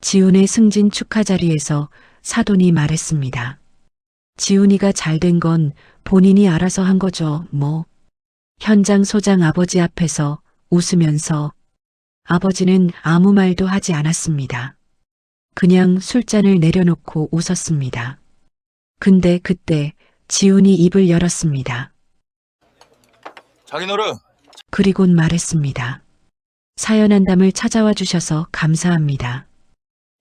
지훈의 승진 축하 자리에서 사돈이 말했습니다. 지훈이가 잘 된 건 본인이 알아서 한 거죠, 뭐. 현장 소장 아버지 앞에서 웃으면서 아버지는 아무 말도 하지 않았습니다. 그냥 술잔을 내려놓고 웃었습니다. 근데 그때 지훈이 입을 열었습니다. 장인어른, 그리곤 말했습니다. 사연한담을 찾아와 주셔서 감사합니다.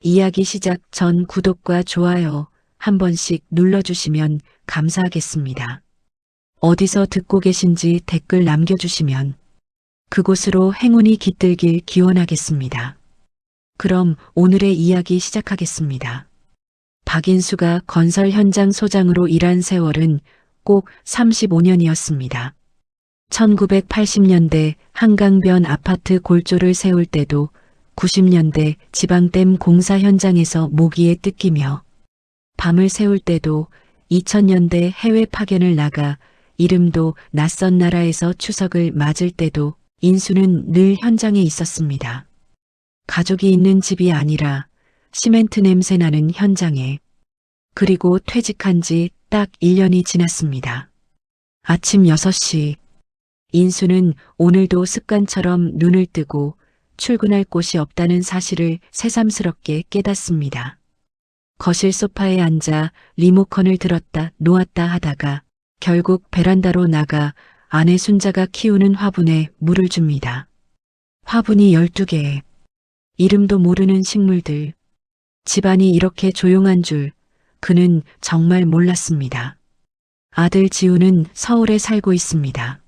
이야기 시작 전 구독과 좋아요 한 번씩 눌러주시면 감사하겠습니다. 어디서 듣고 계신지 댓글 남겨주시면 그곳으로 행운이 깃들길 기원하겠습니다. 그럼 오늘의 이야기 시작하겠습니다. 박인수가 건설 현장 소장으로 일한 세월은 꼭 35년이었습니다. 1980년대 한강변 아파트 골조를 세울 때도 90년대 지방댐 공사 현장에서 모기에 뜯기며 밤을 새울 때도 2000년대 해외 파견을 나가 이름도 낯선 나라에서 추석을 맞을 때도 인수는 늘 현장에 있었습니다. 가족이 있는 집이 아니라 시멘트 냄새 나는 현장에. 그리고 퇴직한 지 딱 1년이 지났습니다. 아침 6시 인수는 오늘도 습관처럼 눈을 뜨고 출근할 곳이 없다는 사실을 새삼스럽게 깨닫습니다. 거실 소파에 앉아 리모컨을 들었다 놓았다 하다가 결국 베란다로 나가 아내 순자가 키우는 화분에 물을 줍니다. 화분이 12개. 이름도 모르는 식물들. 집안이 이렇게 조용한 줄 그는 정말 몰랐습니다. 아들 지우는 서울에 살고 있습니다.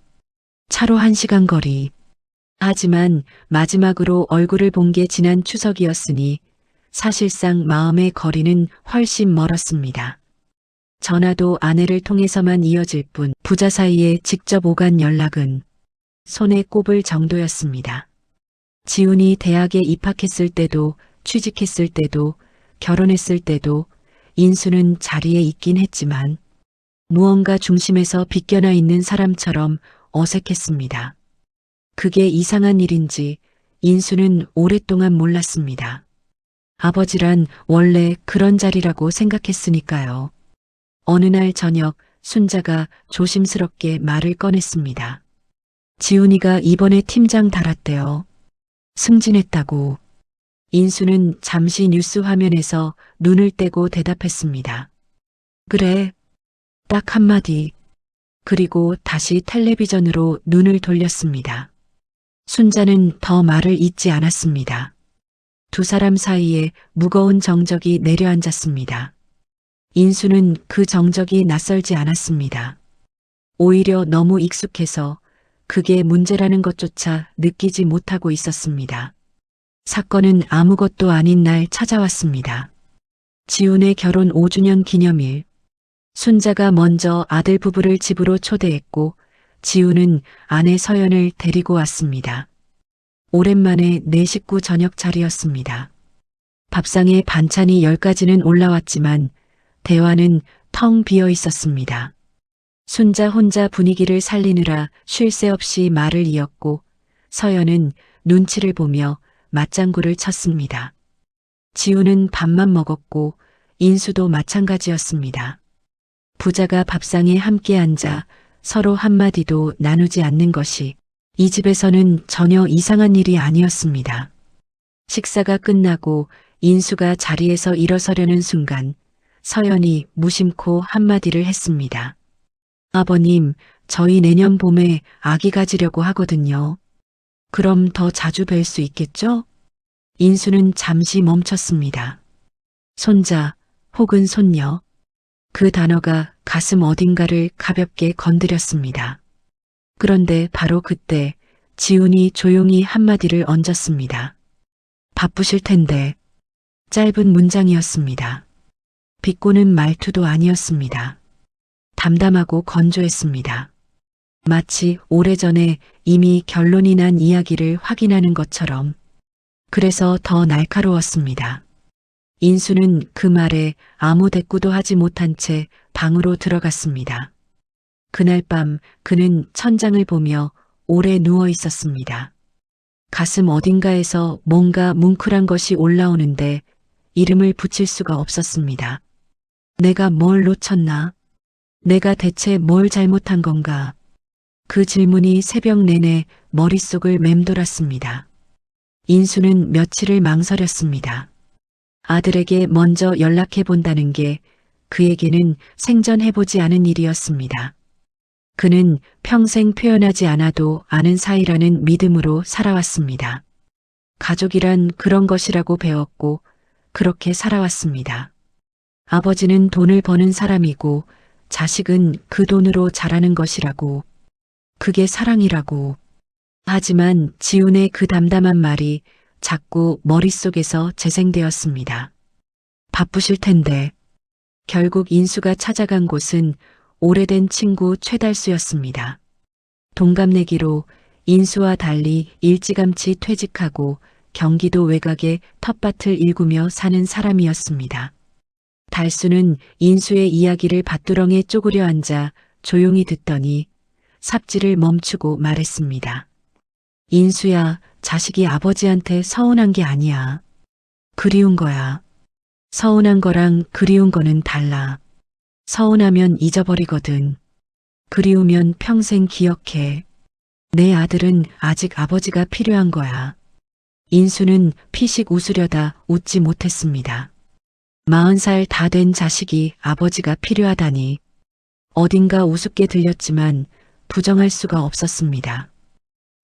차로 1시간 거리. 하지만 마지막으로 얼굴을 본 게 지난 추석이었으니 사실상 마음의 거리는 훨씬 멀었습니다. 전화도 아내를 통해서만 이어질 뿐 부자 사이에 직접 오간 연락은 손에 꼽을 정도였습니다. 지훈이 대학에 입학했을 때도 취직했을 때도 결혼했을 때도 인수는 자리에 있긴 했지만 무언가 중심에서 비껴나 있는 사람처럼 어색했습니다. 그게 이상한 일인지 인수는 오랫동안 몰랐습니다. 아버지란 원래 그런 자리라고 생각했으니까요. 어느 날 저녁 순자가 조심스럽게 말을 꺼냈습니다. 지훈이가 이번에 팀장 달았대요. 승진했다고. 인수는 잠시 뉴스 화면에서 눈을 떼고 대답했습니다. 그래. 딱 한마디. 그리고 다시 텔레비전으로 눈을 돌렸습니다. 순자는 더 말을 잇지 않았습니다. 두 사람 사이에 무거운 정적이 내려앉았습니다. 인수는 그 정적이 낯설지 않았습니다. 오히려 너무 익숙해서 그게 문제라는 것조차 느끼지 못하고 있었습니다. 사건은 아무것도 아닌 날 찾아왔습니다. 지훈의 결혼 5주년 기념일. 순자가 먼저 아들 부부를 집으로 초대했고 지훈은 아내 서연을 데리고 왔습니다. 오랜만에 내 식구 저녁 자리였습니다. 밥상에 반찬이 10가지는 올라왔지만 대화는 텅 비어 있었습니다. 순자 혼자 분위기를 살리느라 쉴 새 없이 말을 이었고 서연은 눈치를 보며 맞장구를 쳤습니다. 지훈은 밥만 먹었고 인수도 마찬가지였습니다. 부자가 밥상에 함께 앉아 서로 한마디도 나누지 않는 것이 이 집에서는 전혀 이상한 일이 아니었습니다. 식사가 끝나고 인수가 자리에서 일어서려는 순간 서연이 무심코 한마디를 했습니다. 아버님, 저희 내년 봄에 아기 가지려고 하거든요. 그럼 더 자주 뵐 수 있겠죠? 인수는 잠시 멈췄습니다. 손자 혹은 손녀. 그 단어가 가슴 어딘가를 가볍게 건드렸습니다. 그런데 바로 그때 지훈이 조용히 한마디를 얹었습니다. 바쁘실 텐데. 짧은 문장이었습니다. 비꼬는 말투도 아니었습니다. 담담하고 건조했습니다. 마치 오래전에 이미 결론이 난 이야기를 확인하는 것처럼. 그래서 더 날카로웠습니다. 인수는 그 말에 아무 대꾸도 하지 못한 채 방으로 들어갔습니다. 그날 밤 그는 천장을 보며 오래 누워 있었습니다. 가슴 어딘가에서 뭔가 뭉클한 것이 올라오는데 이름을 붙일 수가 없었습니다. 내가 뭘 놓쳤나? 내가 대체 뭘 잘못한 건가? 그 질문이 새벽 내내 머릿속을 맴돌았습니다. 인수는 며칠을 망설였습니다. 아들에게 먼저 연락해 본다는 게 그에게는 생전해보지 않은 일이었습니다. 그는 평생 표현하지 않아도 아는 사이라는 믿음으로 살아왔습니다. 가족이란 그런 것이라고 배웠고 그렇게 살아왔습니다. 아버지는 돈을 버는 사람이고 자식은 그 돈으로 자라는 것이라고, 그게 사랑이라고. 하지만 지훈의 그 담담한 말이 자꾸 머릿속에서 재생되었습니다. 바쁘실 텐데. 결국 인수가 찾아간 곳은 오래된 친구 최달수였습니다. 동갑내기로 인수와 달리 일찌감치 퇴직하고 경기도 외곽에 텃밭을 일구며 사는 사람이었습니다. 달수는 인수의 이야기를 밭두렁에 쪼그려 앉아 조용히 듣더니 삽질을 멈추고 말했습니다. 인수야, 자식이 아버지한테 서운한 게 아니야. 그리운 거야. 서운한 거랑 그리운 거는 달라. 서운하면 잊어버리거든. 그리우면 평생 기억해. 내 아들은 아직 아버지가 필요한 거야. 인수는 피식 웃으려다 웃지 못했습니다. 40살 다 된 자식이 아버지가 필요하다니. 어딘가 우습게 들렸지만 부정할 수가 없었습니다.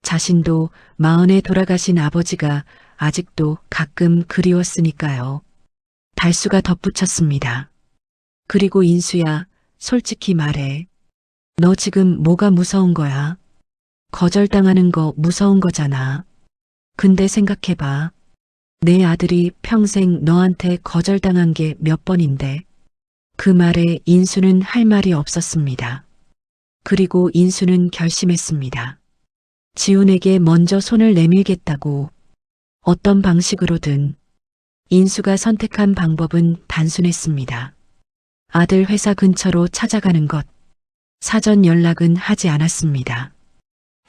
자신도 40에 돌아가신 아버지가 아직도 가끔 그리웠으니까요. 달수가 덧붙였습니다. 그리고 인수야, 솔직히 말해. 너 지금 뭐가 무서운 거야? 거절당하는 거 무서운 거잖아. 근데 생각해봐. 내 아들이 평생 너한테 거절당한 게 몇 번인데. 그 말에 인수는 할 말이 없었습니다. 그리고 인수는 결심했습니다. 지훈에게 먼저 손을 내밀겠다고. 어떤 방식으로든. 인수가 선택한 방법은 단순했습니다. 아들 회사 근처로 찾아가는 것. 사전 연락은 하지 않았습니다.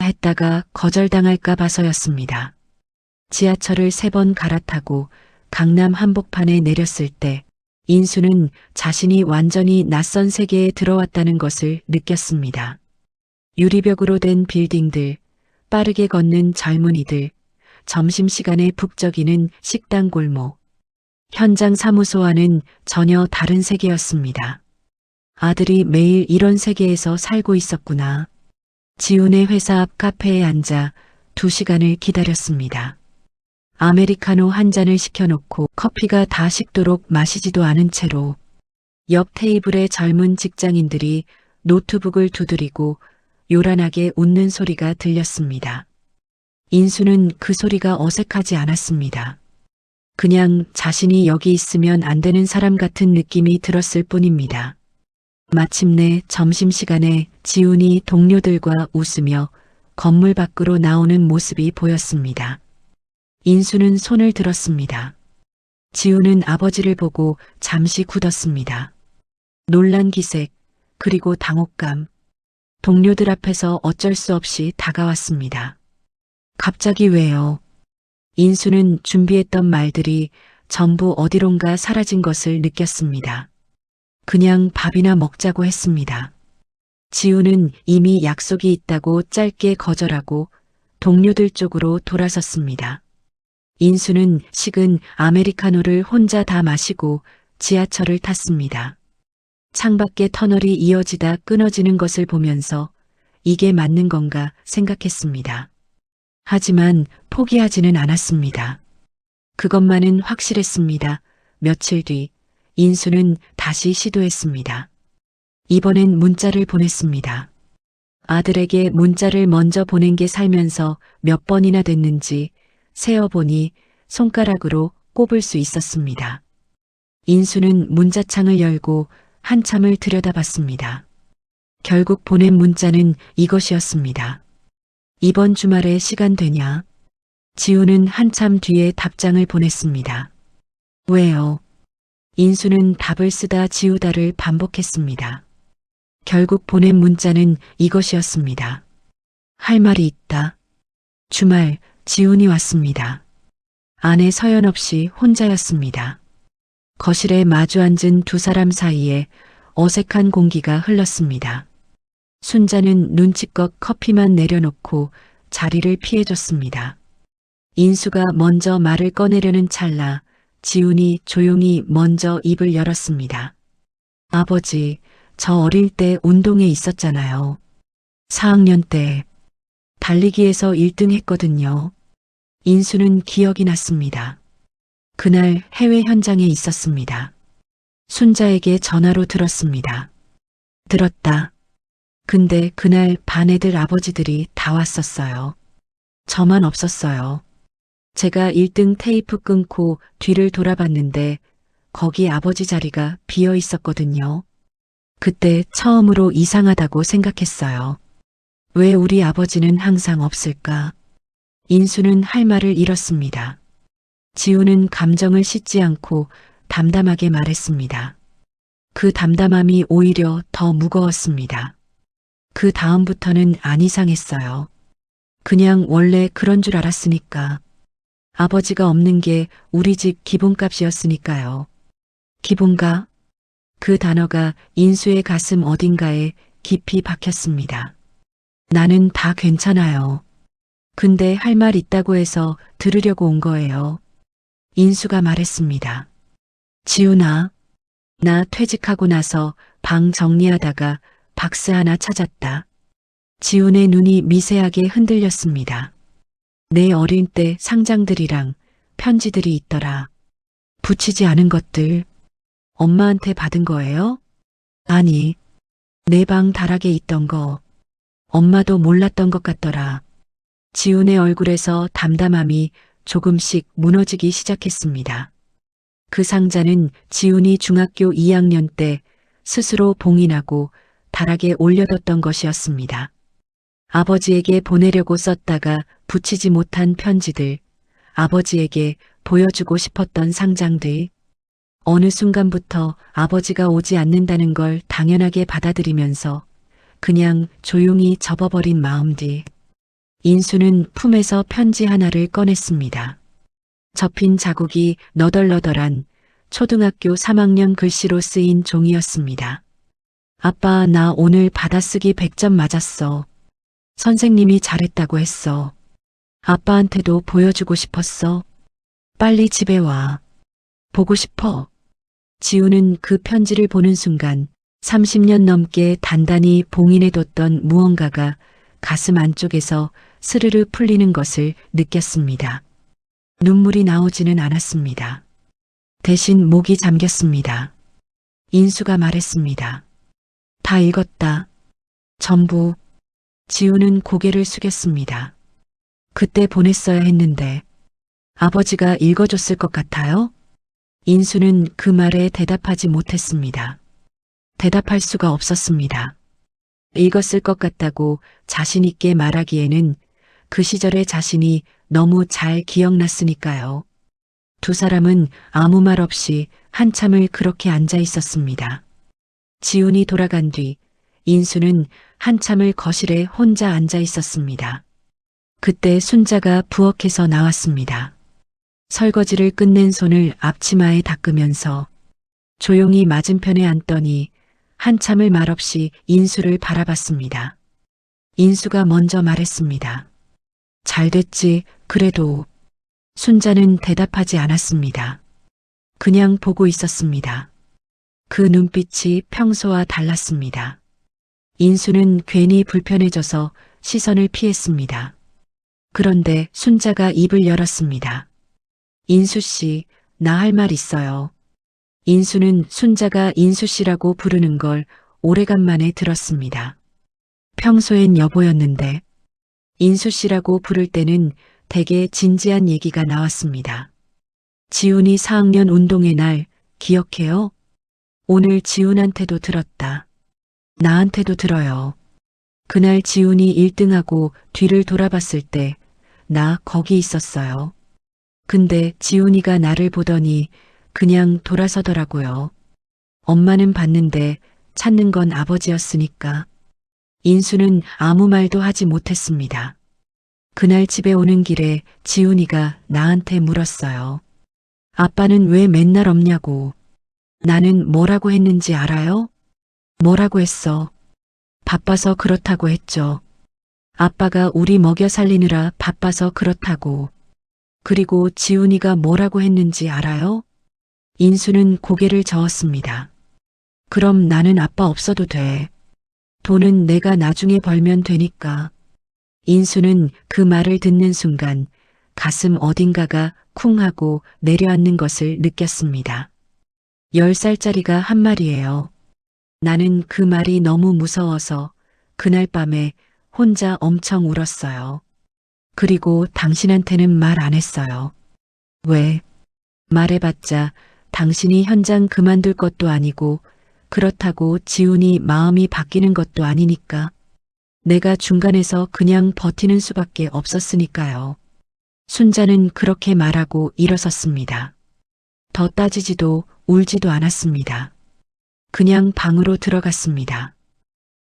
했다가 거절당할까 봐서였습니다. 지하철을 3번 갈아타고 강남 한복판에 내렸을 때 인수는 자신이 완전히 낯선 세계에 들어왔다는 것을 느꼈습니다. 유리벽으로 된 빌딩들, 빠르게 걷는 젊은이들, 점심시간에 북적이는 식당 골목. 현장 사무소와는 전혀 다른 세계였습니다. 아들이 매일 이런 세계에서 살고 있었구나. 지훈의 회사 앞 카페에 앉아 2시간을 기다렸습니다. 아메리카노 한 잔을 시켜놓고 커피가 다 식도록 마시지도 않은 채로 옆 테이블의 젊은 직장인들이 노트북을 두드리고 요란하게 웃는 소리가 들렸습니다. 인수는 그 소리가 어색하지 않았습니다. 그냥 자신이 여기 있으면 안 되는 사람 같은 느낌이 들었을 뿐입니다. 마침내 점심시간에 지훈이 동료들과 웃으며 건물 밖으로 나오는 모습이 보였습니다. 인수는 손을 들었습니다. 지훈은 아버지를 보고 잠시 굳었습니다. 놀란 기색, 그리고 당혹감. 동료들 앞에서 어쩔 수 없이 다가왔습니다. 갑자기 왜요? 인수는 준비했던 말들이 전부 어디론가 사라진 것을 느꼈습니다. 그냥 밥이나 먹자고 했습니다. 지훈은 이미 약속이 있다고 짧게 거절하고 동료들 쪽으로 돌아섰습니다. 인수는 식은 아메리카노를 혼자 다 마시고 지하철을 탔습니다. 창밖에 터널이 이어지다 끊어지는 것을 보면서 이게 맞는 건가 생각했습니다. 하지만 포기하지는 않았습니다. 그것만은 확실했습니다. 며칠 뒤 인수는 다시 시도했습니다. 이번엔 문자를 보냈습니다. 아들에게 문자를 먼저 보낸 게 살면서 몇 번이나 됐는지 세어보니 손가락으로 꼽을 수 있었습니다. 인수는 문자창을 열고 한참을 들여다봤습니다. 결국 보낸 문자는 이것이었습니다. 이번 주말에 시간 되냐? 지훈은 한참 뒤에 답장을 보냈습니다. 왜요? 인수는 답을 쓰다 지우다를 반복했습니다. 결국 보낸 문자는 이것이었습니다. 할 말이 있다. 주말 지훈이 왔습니다. 아내 서연 없이 혼자였습니다. 거실에 마주 앉은 두 사람 사이에 어색한 공기가 흘렀습니다. 순자는 눈치껏 커피만 내려놓고 자리를 피해줬습니다. 인수가 먼저 말을 꺼내려는 찰나 지훈이 조용히 먼저 입을 열었습니다. 아버지, 저 어릴 때 운동회 있었잖아요. 4학년 때 달리기에서 1등 했거든요. 인수는 기억이 났습니다. 그날 해외 현장에 있었습니다. 순자에게 전화로 들었습니다. 들었다. 근데 그날 반 애들 아버지들이 다 왔었어요. 저만 없었어요. 제가 1등 테이프 끊고 뒤를 돌아봤는데 거기 아버지 자리가 비어 있었거든요. 그때 처음으로 이상하다고 생각했어요. 왜 우리 아버지는 항상 없을까? 인수는 할 말을 잃었습니다. 지우는 감정을 씻지 않고 담담하게 말했습니다. 그 담담함이 오히려 더 무거웠습니다. 그 다음부터는 안 이상했어요. 그냥 원래 그런 줄 알았으니까. 아버지가 없는 게 우리 집 기본값이었으니까요. 기본가? 그 단어가 인수의 가슴 어딘가에 깊이 박혔습니다. 나는 다 괜찮아요. 근데 할 말 있다고 해서 들으려고 온 거예요. 인수가 말했습니다. 지훈아, 나 퇴직하고 나서 방 정리하다가 박스 하나 찾았다. 지훈의 눈이 미세하게 흔들렸습니다. 내 어린 때 상장들이랑 편지들이 있더라. 붙이지 않은 것들. 엄마한테 받은 거예요? 아니, 내 방 다락에 있던 거. 엄마도 몰랐던 것 같더라. 지훈의 얼굴에서 담담함이 조금씩 무너지기 시작했습니다. 그 상자는 지훈이 중학교 2학년 때 스스로 봉인하고 다락에 올려뒀던 것이었습니다. 아버지에게 보내려고 썼다가 붙이지 못한 편지들, 아버지에게 보여주고 싶었던 상장들, 어느 순간부터 아버지가 오지 않는다는 걸 당연하게 받아들이면서 그냥 조용히 접어버린 마음들. 인수는 품에서 편지 하나를 꺼냈습니다. 접힌 자국이 너덜너덜한 초등학교 3학년 글씨로 쓰인 종이였습니다. 아빠, 나 오늘 받아쓰기 100점 맞았어. 선생님이 잘했다고 했어. 아빠한테도 보여주고 싶었어. 빨리 집에 와. 보고 싶어. 지우는 그 편지를 보는 순간 30년 넘게 단단히 봉인해뒀던 무언가가 가슴 안쪽에서 스르르 풀리는 것을 느꼈습니다. 눈물이 나오지는 않았습니다. 대신 목이 잠겼습니다. 인수가 말했습니다. 다 읽었다. 전부. 지우는 고개를 숙였습니다. 그때 보냈어야 했는데 아버지가 읽어줬을 것 같아요? 인수는 그 말에 대답하지 못했습니다. 대답할 수가 없었습니다. 읽었을 것 같다고 자신 있게 말하기에는 그 시절의 자신이 너무 잘 기억났으니까요. 두 사람은 아무 말 없이 한참을 그렇게 앉아 있었습니다. 지훈이 돌아간 뒤 인수는 한참을 거실에 혼자 앉아 있었습니다. 그때 순자가 부엌에서 나왔습니다. 설거지를 끝낸 손을 앞치마에 닦으면서 조용히 맞은편에 앉더니 한참을 말없이 인수를 바라봤습니다. 인수가 먼저 말했습니다. 잘 됐지, 그래도. 순자는 대답하지 않았습니다. 그냥 보고 있었습니다. 그 눈빛이 평소와 달랐습니다. 인수는 괜히 불편해져서 시선을 피했습니다. 그런데 순자가 입을 열었습니다. 인수 씨, 나 할 말 있어요. 인수는 순자가 인수 씨라고 부르는 걸 오래간만에 들었습니다. 평소엔 여보였는데 인수 씨라고 부를 때는 되게 진지한 얘기가 나왔습니다. 지훈이 4학년 운동회 날 기억해요? 오늘 지훈한테도 들었다. 나한테도 들어요. 그날 지훈이 1등하고 뒤를 돌아봤을 때 나 거기 있었어요. 근데 지훈이가 나를 보더니 그냥 돌아서더라고요. 엄마는 봤는데 찾는 건 아버지였으니까. 인수는 아무 말도 하지 못했습니다. 그날 집에 오는 길에 지훈이가 나한테 물었어요. 아빠는 왜 맨날 없냐고. 나는 뭐라고 했는지 알아요? 뭐라고 했어? 바빠서 그렇다고 했죠. 아빠가 우리 먹여 살리느라 바빠서 그렇다고. 그리고 지훈이가 뭐라고 했는지 알아요? 인수는 고개를 저었습니다. 그럼 나는 아빠 없어도 돼. 돈은 내가 나중에 벌면 되니까. 인수는 그 말을 듣는 순간 가슴 어딘가가 쿵 하고 내려앉는 것을 느꼈습니다. 10살짜리가 한 말이에요. 나는 그 말이 너무 무서워서 그날 밤에 혼자 엄청 울었어요. 그리고 당신한테는 말 안 했어요. 왜? 말해봤자 당신이 현장 그만둘 것도 아니고 그렇다고 지훈이 마음이 바뀌는 것도 아니니까. 내가 중간에서 그냥 버티는 수밖에 없었으니까요. 순자는 그렇게 말하고 일어섰습니다. 더 따지지도 울지도 않았습니다. 그냥 방으로 들어갔습니다.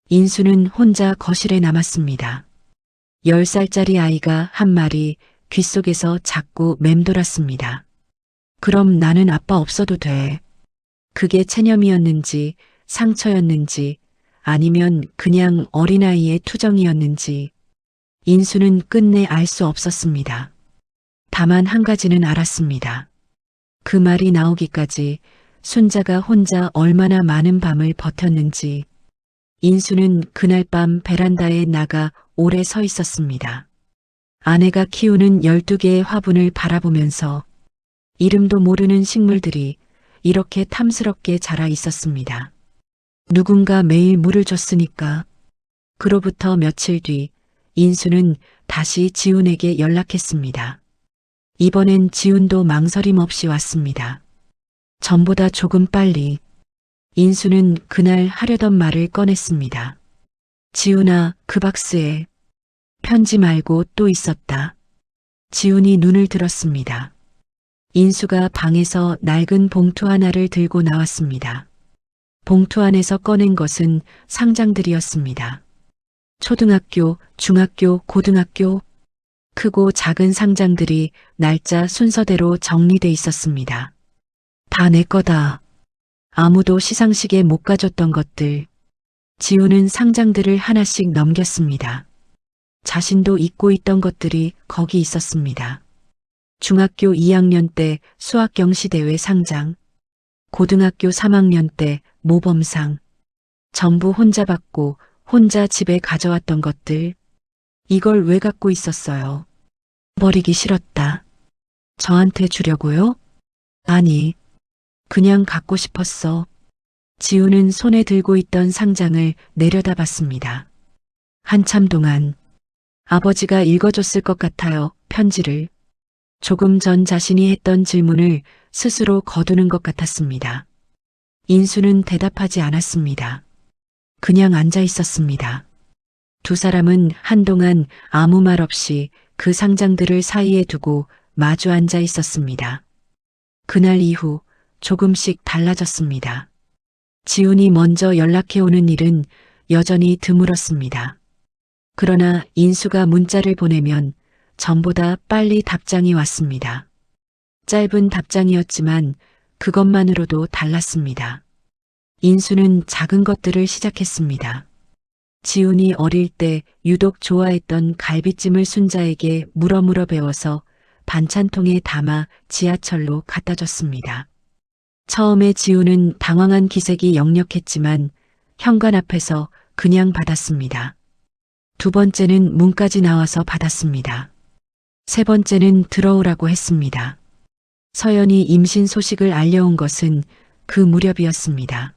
인수는 혼자 거실에 남았습니다. 10살짜리 아이가 한 말이 귓속에서 자꾸 맴돌았습니다. 그럼 나는 아빠 없어도 돼. 그게 체념이었는지 상처였는지 아니면 그냥 어린아이의 투정이었는지 인수는 끝내 알 수 없었습니다. 다만 한 가지는 알았습니다. 그 말이 나오기까지 순자가 혼자 얼마나 많은 밤을 버텼는지. 인수는 그날 밤 베란다에 나가 오래 서 있었습니다. 아내가 키우는 12개의 화분을 바라보면서 이름도 모르는 식물들이 이렇게 탐스럽게 자라 있었습니다. 누군가 매일 물을 줬으니까. 그로부터 며칠 뒤 인수는 다시 지훈에게 연락했습니다. 이번엔 지훈도 망설임 없이 왔습니다. 전보다 조금 빨리. 인수는 그날 하려던 말을 꺼냈습니다. 지훈아, 그 박스에 편지 말고 또 있었다. 지훈이 눈을 들었습니다. 인수가 방에서 낡은 봉투 하나를 들고 나왔습니다. 봉투 안에서 꺼낸 것은 상장들이었습니다. 초등학교, 중학교, 고등학교, 크고 작은 상장들이 날짜 순서대로 정리돼 있었습니다. 다 내 거다. 아무도 시상식에 못 가졌던 것들. 지훈은 상장들을 하나씩 넘겼습니다. 자신도 잊고 있던 것들이 거기 있었습니다. 중학교 2학년 때 수학경시대회 상장, 고등학교 3학년 때 모범상, 전부 혼자 받고 혼자 집에 가져왔던 것들. 이걸 왜 갖고 있었어요? 버리기 싫었다. 저한테 주려고요? 아니, 그냥 갖고 싶었어. 지훈은 손에 들고 있던 상장을 내려다봤습니다. 한참 동안 아버지가 읽어줬을 것 같아요, 편지를. 조금 전 자신이 했던 질문을 스스로 거두는 것 같았습니다. 인수는 대답하지 않았습니다. 그냥 앉아 있었습니다. 두 사람은 한동안 아무 말 없이 그 상장들을 사이에 두고 마주 앉아 있었습니다. 그날 이후 조금씩 달라졌습니다. 지훈이 먼저 연락해 오는 일은 여전히 드물었습니다. 그러나 인수가 문자를 보내면 전보다 빨리 답장이 왔습니다. 짧은 답장이었지만 그것만으로도 달랐습니다. 인수는 작은 것들을 시작했습니다. 지훈이 어릴 때 유독 좋아했던 갈비찜을 순자에게 물어물어 배워서 반찬통에 담아 지하철로 갖다 줬습니다. 처음에 지훈은 당황한 기색이 역력했지만 현관 앞에서 그냥 받았습니다. 두 번째는 문까지 나와서 받았습니다. 세 번째는 들어오라고 했습니다. 서연이 임신 소식을 알려온 것은 그 무렵이었습니다.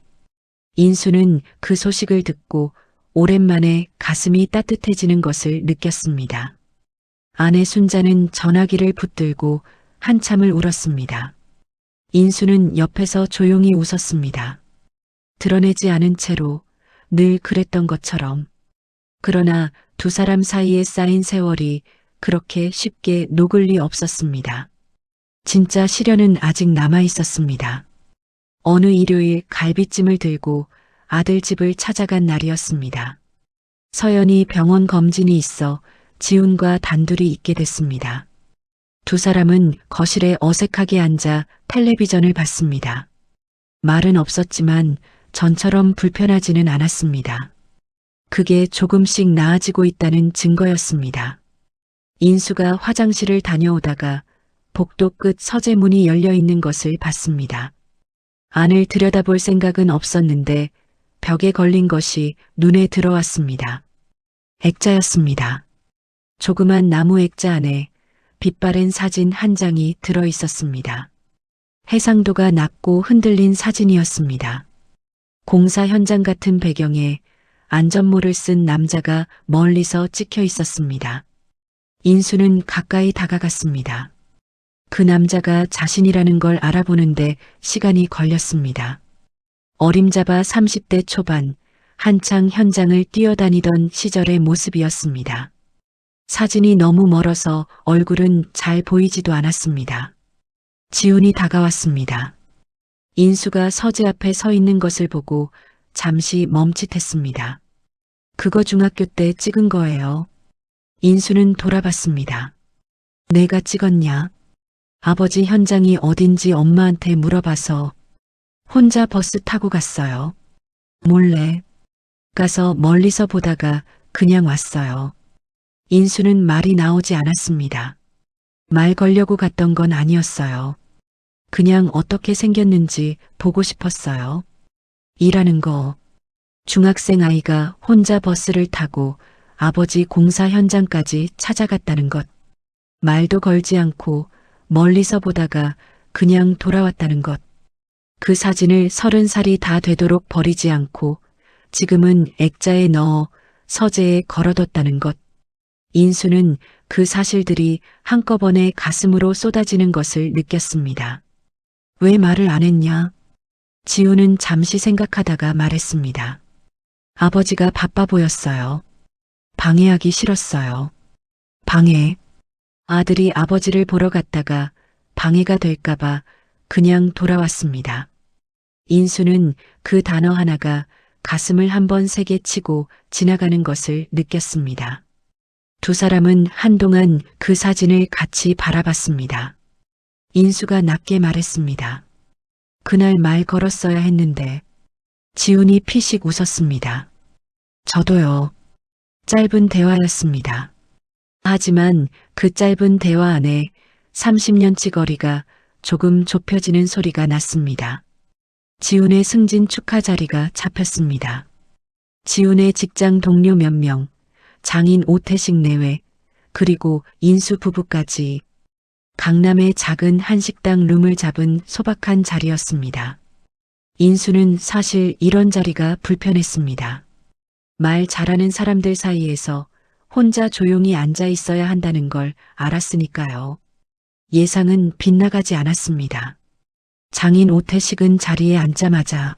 인수는 그 소식을 듣고 오랜만에 가슴이 따뜻해지는 것을 느꼈습니다. 아내 순자는 전화기를 붙들고 한참을 울었습니다. 인수는 옆에서 조용히 웃었습니다. 드러내지 않은 채로 늘 그랬던 것처럼. 그러나 두 사람 사이에 쌓인 세월이 그렇게 쉽게 녹을 리 없었습니다. 진짜 시련은 아직 남아 있었습니다. 어느 일요일 갈비찜을 들고 아들 집을 찾아간 날이었습니다. 서연이 병원 검진이 있어 지훈과 단둘이 있게 됐습니다. 두 사람은 거실에 어색하게 앉아 텔레비전을 봤습니다. 말은 없었지만 전처럼 불편하지는 않았습니다. 그게 조금씩 나아지고 있다는 증거였습니다. 인수가 화장실을 다녀오다가 복도 끝 서재문이 열려 있는 것을 봤습니다. 안을 들여다볼 생각은 없었는데 벽에 걸린 것이 눈에 들어왔습니다. 액자였습니다. 조그만 나무 액자 안에 빛바랜 사진 한 장이 들어 있었습니다. 해상도가 낮고 흔들린 사진이었습니다. 공사 현장 같은 배경에 안전모를 쓴 남자가 멀리서 찍혀 있었습니다. 인수는 가까이 다가갔습니다. 그 남자가 자신이라는 걸 알아보는데 시간이 걸렸습니다. 어림잡아 30대 초반, 한창 현장을 뛰어다니던 시절의 모습이었습니다. 사진이 너무 멀어서 얼굴은 잘 보이지도 않았습니다. 지훈이 다가왔습니다. 인수가 서재 앞에 서 있는 것을 보고 잠시 멈칫했습니다. 그거 중학교 때 찍은 거예요. 인수는 돌아봤습니다. 내가 찍었냐? 아버지 현장이 어딘지 엄마한테 물어봐서 혼자 버스 타고 갔어요. 몰래 가서 멀리서 보다가 그냥 왔어요. 인수는 말이 나오지 않았습니다. 말 걸려고 갔던 건 아니었어요. 그냥 어떻게 생겼는지 보고 싶었어요. 일하는 거. 중학생 아이가 혼자 버스를 타고 아버지 공사 현장까지 찾아갔다는 것. 말도 걸지 않고 멀리서 보다가 그냥 돌아왔다는 것. 그 사진을 30살이 다 되도록 버리지 않고 지금은 액자에 넣어 서재에 걸어뒀다는 것. 인수는 그 사실들이 한꺼번에 가슴으로 쏟아지는 것을 느꼈습니다. 왜 말을 안 했냐? 지우는 잠시 생각하다가 말했습니다. 아버지가 바빠 보였어요. 방해하기 싫었어요. 방해. 아들이 아버지를 보러 갔다가 방해가 될까봐 그냥 돌아왔습니다. 인수는 그 단어 하나가 가슴을 한번 세게 치고 지나가는 것을 느꼈습니다. 두 사람은 한동안 그 사진을 같이 바라봤습니다. 인수가 낮게 말했습니다. 그날 말 걸었어야 했는데. 지훈이 피식 웃었습니다. 저도요. 짧은 대화였습니다. 하지만 그 짧은 대화 안에 30년치 거리가 조금 좁혀지는 소리가 났습니다. 지훈의 승진 축하 자리가 잡혔습니다. 지훈의 직장 동료 몇 명, 장인 오태식 내외, 그리고 인수 부부까지 강남의 작은 한식당 룸을 잡은 소박한 자리였습니다. 인수는 사실 이런 자리가 불편했습니다. 말 잘하는 사람들 사이에서 혼자 조용히 앉아 있어야 한다는 걸 알았으니까요. 예상은 빗나가지 않았습니다. 장인 오태식은 자리에 앉자마자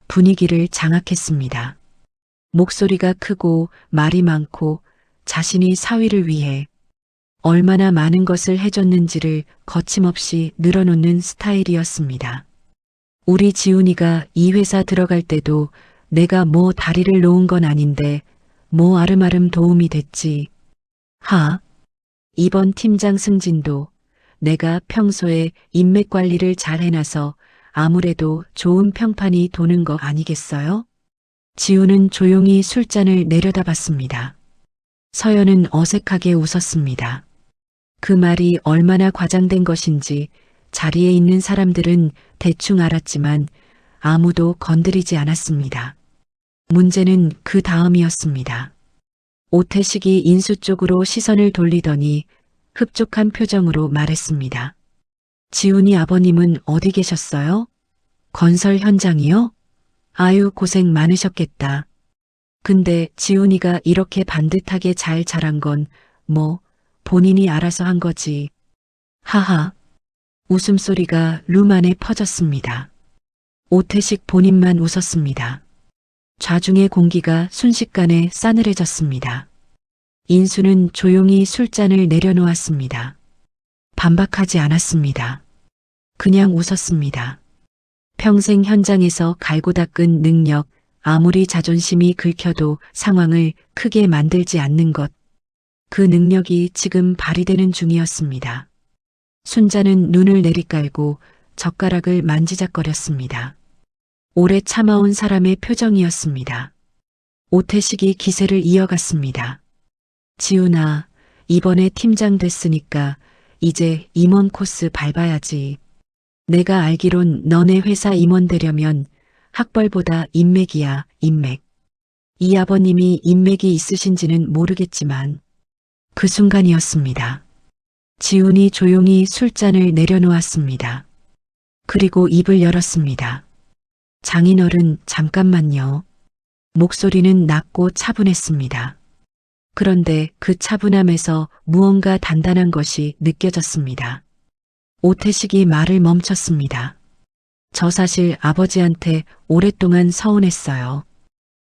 분위기를 장악했습니다. 목소리가 크고 말이 많고 자신이 사위를 위해 얼마나 많은 것을 해줬는지를 거침없이 늘어놓는 스타일이었습니다. 우리 지훈이가 이 회사 들어갈 때도 내가 뭐 다리를 놓은 건 아닌데 뭐 아름아름 도움이 됐지. 이번 팀장 승진도 내가 평소에 인맥 관리를 잘 해놔서 아무래도 좋은 평판이 도는 거 아니겠어요? 지훈은 조용히 술잔을 내려다봤습니다. 서연은 어색하게 웃었습니다. 그 말이 얼마나 과장된 것인지 자리에 있는 사람들은 대충 알았지만 아무도 건드리지 않았습니다. 문제는 그 다음이었습니다. 오태식이 인수 쪽으로 시선을 돌리더니 흡족한 표정으로 말했습니다. 지훈이 아버님은 어디 계셨어요? 건설 현장이요? 아유, 고생 많으셨겠다. 근데 지훈이가 이렇게 반듯하게 잘 자란 건 뭐 본인이 알아서 한 거지. 하하. 웃음소리가 룸 안에 퍼졌습니다. 오태식 본인만 웃었습니다. 좌중의 공기가 순식간에 싸늘해졌습니다. 인수는 조용히 술잔을 내려놓았습니다. 반박하지 않았습니다. 그냥 웃었습니다. 평생 현장에서 갈고 닦은 능력, 아무리 자존심이 긁혀도 상황을 크게 만들지 않는 것. 그 능력이 지금 발휘되는 중이었습니다. 순자는 눈을 내리깔고 젓가락을 만지작거렸습니다. 오래 참아온 사람의 표정이었습니다. 오태식이 기세를 이어갔습니다. 지훈아, 이번에 팀장 됐으니까 이제 임원 코스 밟아야지. 내가 알기론 너네 회사 임원 되려면 학벌보다 인맥이야, 인맥. 이 아버님이 인맥이 있으신지는 모르겠지만 그 순간이었습니다. 지훈이 조용히 술잔을 내려놓았습니다. 그리고 입을 열었습니다. 장인어른, 잠깐만요. 목소리는 낮고 차분했습니다. 그런데 그 차분함에서 무언가 단단한 것이 느껴졌습니다. 오태식이 말을 멈췄습니다. 저 사실 아버지한테 오랫동안 서운했어요.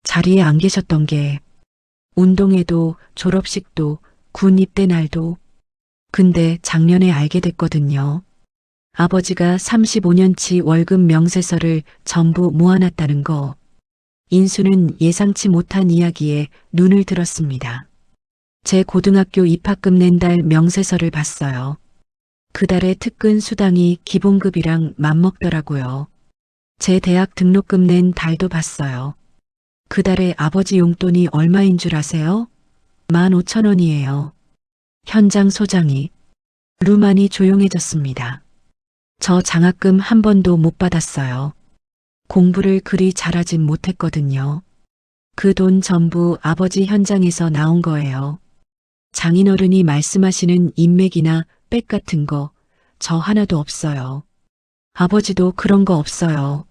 자리에 안 계셨던 게 운동회도 졸업식도 군 입대 날도. 근데 작년에 알게 됐거든요. 아버지가 35년치 월급 명세서를 전부 모아놨다는 거. 인수는 예상치 못한 이야기에 눈을 들었습니다. 제 고등학교 입학금 낸 달 명세서를 봤어요. 그 달에 특근 수당이 기본급이랑 맞먹더라고요. 제 대학 등록금 낸 달도 봤어요. 그 달에 아버지 용돈이 얼마인 줄 아세요? 15,000원이에요. 현장 소장이. 루만이 조용해졌습니다. 저 장학금 한 번도 못 받았어요. 공부를 그리 잘하진 못했거든요. 그 돈 전부 아버지 현장에서 나온 거예요. 장인어른이 말씀하시는 인맥이나 백 같은 거 저 하나도 없어요. 아버지도 그런 거 없어요.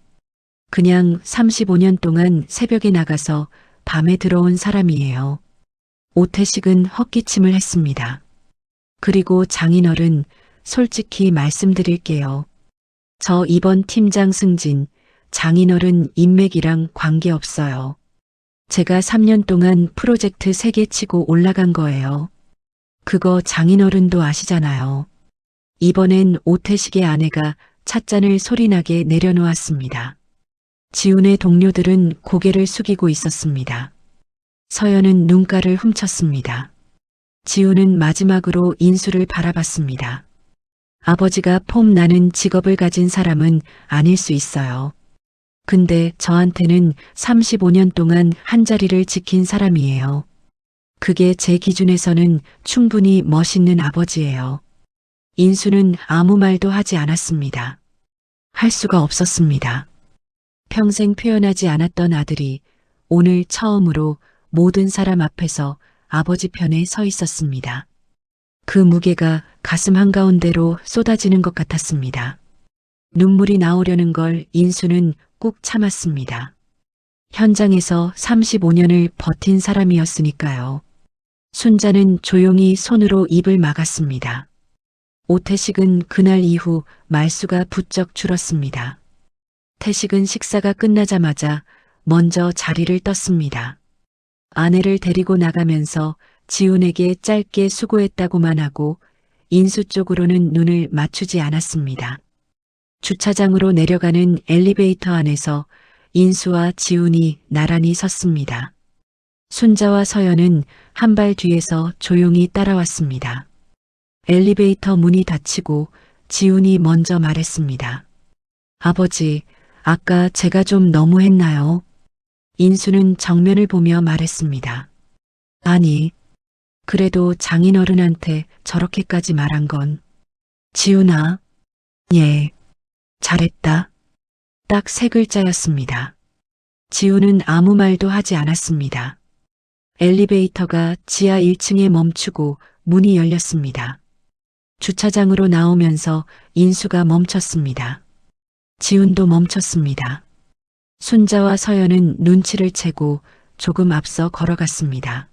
그냥 35년 동안 새벽에 나가서 밤에 들어온 사람이에요. 오태식은 헛기침을 했습니다. 그리고 장인어른, 솔직히 말씀드릴게요. 저 이번 팀장 승진, 장인어른 인맥이랑 관계없어요. 제가 3년 동안 프로젝트 3개 치고 올라간 거예요. 그거 장인어른도 아시잖아요. 이번엔 오태식의 아내가 찻잔을 소리나게 내려놓았습니다. 지훈의 동료들은 고개를 숙이고 있었습니다. 서연은 눈가를 훔쳤습니다. 지훈은 마지막으로 인수를 바라봤습니다. 아버지가 폼 나는 직업을 가진 사람은 아닐 수 있어요. 근데 저한테는 35년 동안 한 자리를 지킨 사람이에요. 그게 제 기준에서는 충분히 멋있는 아버지예요. 인수는 아무 말도 하지 않았습니다. 할 수가 없었습니다. 평생 표현하지 않았던 아들이 오늘 처음으로 모든 사람 앞에서 아버지 편에 서 있었습니다. 그 무게가 가슴 한가운데로 쏟아지는 것 같았습니다. 눈물이 나오려는 걸 인수는 꾹 참았습니다. 현장에서 35년을 버틴 사람이었으니까요. 순자는 조용히 손으로 입을 막았습니다. 오태식은 그날 이후 말수가 부쩍 줄었습니다. 태식은 식사가 끝나자마자 먼저 자리를 떴습니다. 아내를 데리고 나가면서 지훈에게 짧게 수고했다고만 하고 인수 쪽으로는 눈을 맞추지 않았습니다. 주차장으로 내려가는 엘리베이터 안에서 인수와 지훈이 나란히 섰습니다. 순자와 서연은 한 발 뒤에서 조용히 따라왔습니다. 엘리베이터 문이 닫히고 지훈이 먼저 말했습니다. 아버지, 아까 제가 좀 너무했나요? 인수는 정면을 보며 말했습니다. 아니, 그래도 장인어른한테 저렇게까지 말한 건. 지훈아, 예, 잘했다. 딱 3글자였습니다. 지훈은 아무 말도 하지 않았습니다. 엘리베이터가 지하 1층에 멈추고 문이 열렸습니다. 주차장으로 나오면서 인수가 멈췄습니다. 지훈도 멈췄습니다. 순자와 서연은 눈치를 채고 조금 앞서 걸어갔습니다.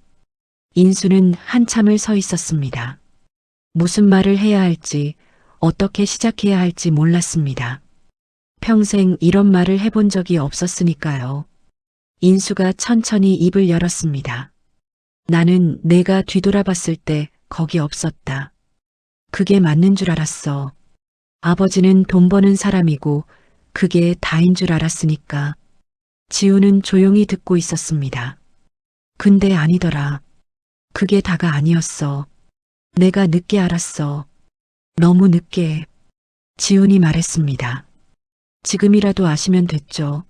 인수는 한참을 서 있었습니다. 무슨 말을 해야 할지, 어떻게 시작해야 할지 몰랐습니다. 평생 이런 말을 해본 적이 없었으니까요. 인수가 천천히 입을 열었습니다. 나는 내가 뒤돌아봤을 때 거기 없었다. 그게 맞는 줄 알았어. 아버지는 돈 버는 사람이고 그게 다인 줄 알았으니까. 지훈은 조용히 듣고 있었습니다. 근데 아니더라. 그게 다가 아니었어. 내가 늦게 알았어. 너무 늦게. 지훈이 말했습니다. 지금이라도 아시면 됐죠.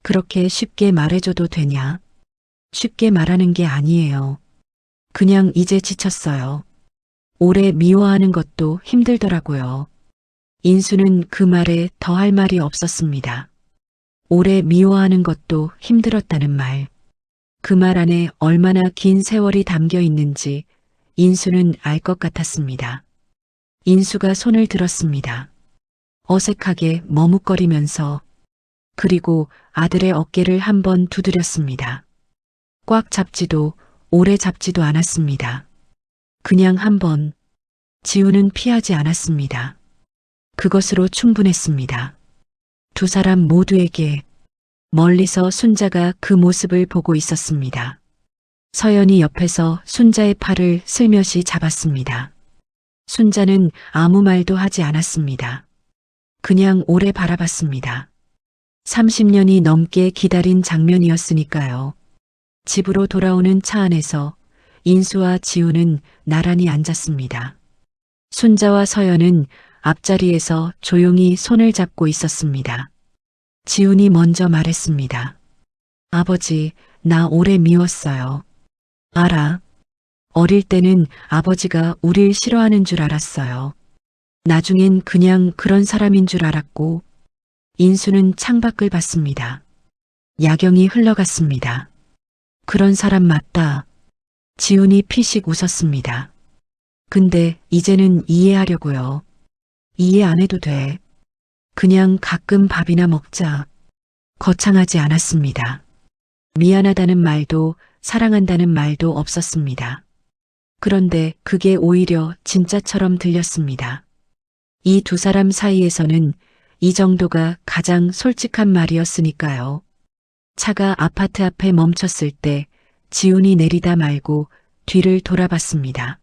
그렇게 쉽게 말해줘도 되냐? 쉽게 말하는 게 아니에요. 그냥 이제 지쳤어요. 오래 미워하는 것도 힘들더라고요. 인수는 그 말에 더 할 말이 없었습니다. 오래 미워하는 것도 힘들었다는 말. 그 말 안에 얼마나 긴 세월이 담겨 있는지 인수는 알 것 같았습니다. 인수가 손을 들었습니다. 어색하게 머뭇거리면서 그리고 아들의 어깨를 한번 두드렸습니다. 꽉 잡지도 오래 잡지도 않았습니다. 그냥 한번. 지우는 피하지 않았습니다. 그것으로 충분했습니다. 두 사람 모두에게 멀리서 순자가 그 모습을 보고 있었습니다. 서연이 옆에서 순자의 팔을 슬며시 잡았습니다. 순자는 아무 말도 하지 않았습니다. 그냥 오래 바라봤습니다. 30년이 넘게 기다린 장면이었으니까요. 집으로 돌아오는 차 안에서 인수와 지우는 나란히 앉았습니다. 순자와 서연은 앞자리에서 조용히 손을 잡고 있었습니다. 지훈이 먼저 말했습니다. 아버지, 나 오래 미웠어요. 알아. 어릴 때는 아버지가 우릴 싫어하는 줄 알았어요. 나중엔 그냥 그런 사람인 줄 알았고, 인수는 창밖을 봤습니다. 야경이 흘러갔습니다. 그런 사람 맞다. 지훈이 피식 웃었습니다. 근데 이제는 이해하려고요. 이해 안 해도 돼. 그냥 가끔 밥이나 먹자. 거창하지 않았습니다. 미안하다는 말도 사랑한다는 말도 없었습니다. 그런데 그게 오히려 진짜처럼 들렸습니다. 이 두 사람 사이에서는 이 정도가 가장 솔직한 말이었으니까요. 차가 아파트 앞에 멈췄을 때 지훈이 내리다 말고 뒤를 돌아봤습니다.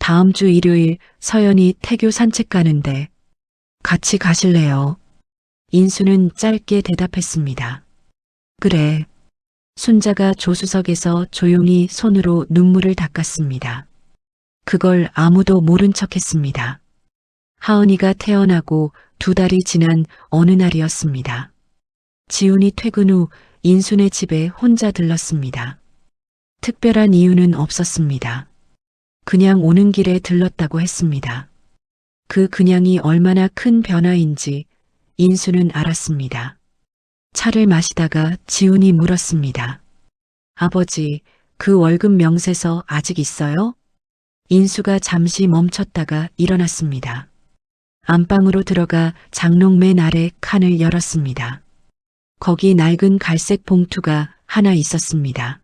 다음 주 일요일 서연이 태교 산책 가는데 같이 가실래요? 인수는 짧게 대답했습니다. 그래. 순자가 조수석에서 조용히 손으로 눈물을 닦았습니다. 그걸 아무도 모른 척했습니다. 하은이가 태어나고 2달이 지난 어느 날이었습니다. 지훈이 퇴근 후 인순의 집에 혼자 들렀습니다. 특별한 이유는 없었습니다. 그냥 오는 길에 들렀다고 했습니다. 그 그냥이 얼마나 큰 변화인지 인수는 알았습니다. 차를 마시다가 지훈이 물었습니다. 아버지, 그 월급 명세서 아직 있어요? 인수가 잠시 멈췄다가 일어났습니다. 안방으로 들어가 장롱 맨 아래 칸을 열었습니다. 거기 낡은 갈색 봉투가 하나 있었습니다.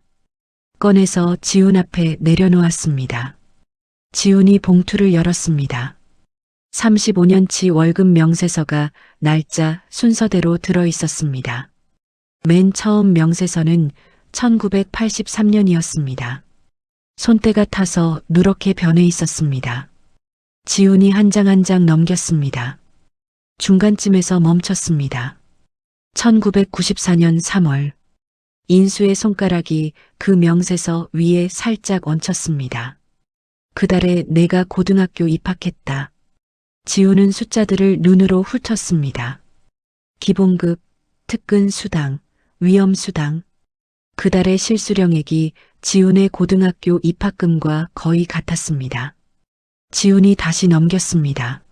꺼내서 지훈 앞에 내려놓았습니다. 지훈이 봉투를 열었습니다. 35년치 월급 명세서가 날짜 순서대로 들어 있었습니다. 맨 처음 명세서는 1983년이었습니다. 손때가 타서 누렇게 변해 있었습니다. 지훈이 한 장 한 장 넘겼습니다. 중간쯤에서 멈췄습니다. 1994년 3월. 인수의 손가락이 그 명세서 위에 살짝 얹혔습니다. 그달에 내가 고등학교 입학했다. 지훈은 숫자들을 눈으로 훑었습니다. 기본급, 특근 수당, 위험 수당. 그달의 실수령액이 지훈의 고등학교 입학금과 거의 같았습니다. 지훈이 다시 넘겼습니다.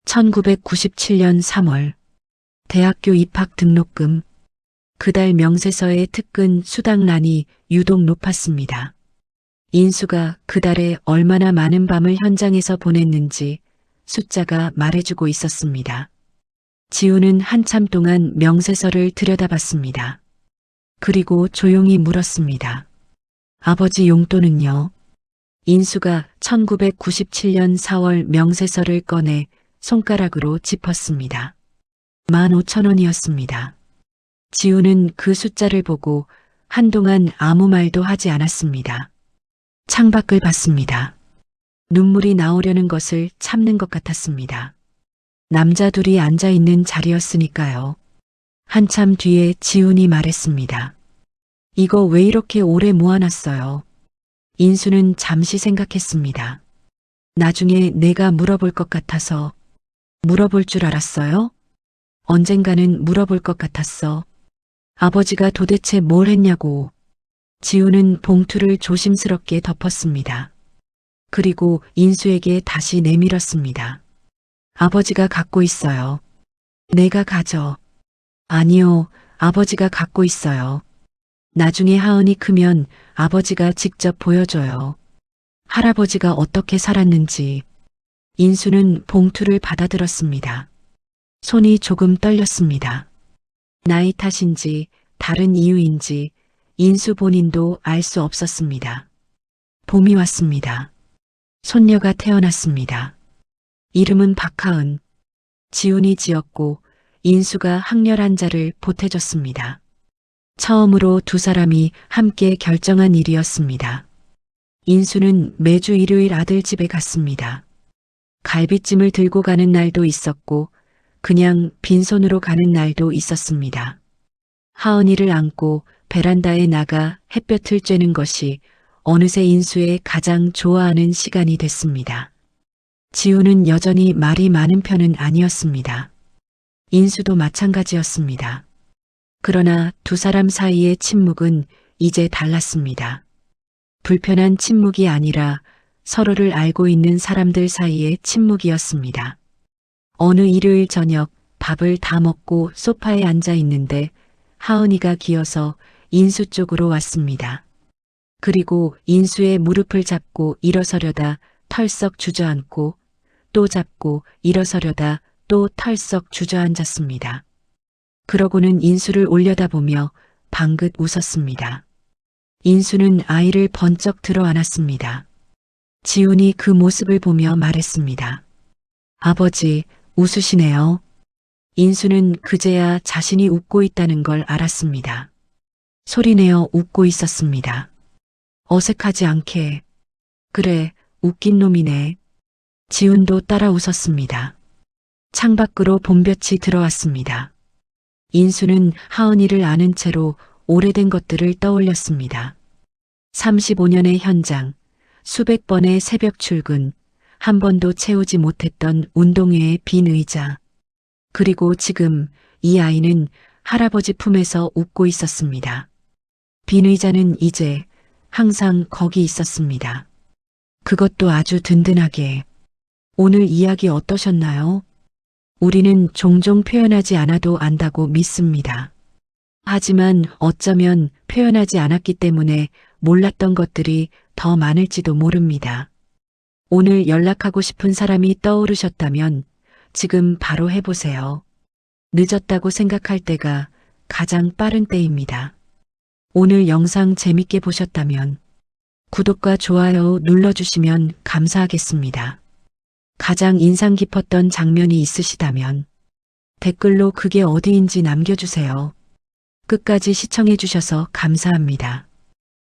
1997년 3월. 대학교 입학 등록금. 그달 명세서의 특근 수당란이 유독 높았습니다. 인수가 그달에 얼마나 많은 밤을 현장에서 보냈는지 숫자가 말해주고 있었습니다. 지훈은 한참 동안 명세서를 들여다봤습니다. 그리고 조용히 물었습니다. 아버지 용돈은요? 인수가 1997년 4월 명세서를 꺼내 손가락으로 짚었습니다. 15,000원이었습니다. 지훈은 그 숫자를 보고 한동안 아무 말도 하지 않았습니다. 창밖을 봤습니다. 눈물이 나오려는 것을 참는 것 같았습니다. 남자 둘이 앉아있는 자리였으니까요. 한참 뒤에 지훈이 말했습니다. 이거 왜 이렇게 오래 모아놨어요? 인수는 잠시 생각했습니다. 나중에 내가 물어볼 것 같아서. 물어볼 줄 알았어요? 언젠가는 물어볼 것 같았어. 아버지가 도대체 뭘 했냐고. 지우는 봉투를 조심스럽게 덮었습니다. 그리고 인수에게 다시 내밀었습니다. 아버지가 갖고 있어요. 내가 가져. 아니요, 아버지가 갖고 있어요. 나중에 하은이 크면 아버지가 직접 보여줘요. 할아버지가 어떻게 살았는지. 인수는 봉투를 받아들었습니다. 손이 조금 떨렸습니다. 나이 탓인지 다른 이유인지 인수 본인도 알 수 없었습니다. 봄이 왔습니다. 손녀가 태어났습니다. 이름은 박하은. 지훈이 지었고 인수가 학렬 자를 보태줬습니다. 처음으로 두 사람이 함께 결정한 일이었습니다. 인수는 매주 일요일 아들 집에 갔습니다. 갈비찜을 들고 가는 날도 있었고 그냥 빈손으로 가는 날도 있었습니다. 하은이를 안고 베란다에 나가 햇볕을 쬐는 것이 어느새 인수의 가장 좋아하는 시간이 됐습니다. 지우는 여전히 말이 많은 편은 아니었습니다. 인수도 마찬가지였습니다. 그러나 두 사람 사이의 침묵은 이제 달랐습니다. 불편한 침묵이 아니라 서로를 알고 있는 사람들 사이의 침묵이었습니다. 어느 일요일 저녁 밥을 다 먹고 소파에 앉아 있는데 하은이가 기어서 인수 쪽으로 왔습니다. 그리고 인수의 무릎을 잡고 일어서려다 털썩 주저앉고 또 잡고 일어서려다 또 털썩 주저앉았습니다. 그러고는 인수를 올려다보며 방긋 웃었습니다. 인수는 아이를 번쩍 들어 안았습니다. 지훈이 그 모습을 보며 말했습니다. 아버지, 웃으시네요. 인수는 그제야 자신이 웃고 있다는 걸 알았습니다. 소리내어 웃고 있었습니다. 어색하지 않게. 그래, 웃긴 놈이네. 지훈도 따라 웃었습니다. 창밖으로 봄볕이 들어왔습니다. 인수는 하은이를 아는 채로 오래된 것들을 떠올렸습니다. 35년의 현장, 수백 번의 새벽 출근, 한 번도 채우지 못했던 운동회의 빈 의자. 그리고 지금 이 아이는 할아버지 품에서 웃고 있었습니다. 빈 의자는 이제 항상 거기 있었습니다. 그것도 아주 든든하게. 오늘 이야기 어떠셨나요? 우리는 종종 표현하지 않아도 안다고 믿습니다. 하지만 어쩌면 표현하지 않았기 때문에 몰랐던 것들이 더 많을지도 모릅니다. 오늘 연락하고 싶은 사람이 떠오르셨다면 지금 바로 해보세요. 늦었다고 생각할 때가 가장 빠른 때입니다. 오늘 영상 재밌게 보셨다면 구독과 좋아요 눌러주시면 감사하겠습니다. 가장 인상 깊었던 장면이 있으시다면 댓글로 그게 어디인지 남겨주세요. 끝까지 시청해주셔서 감사합니다.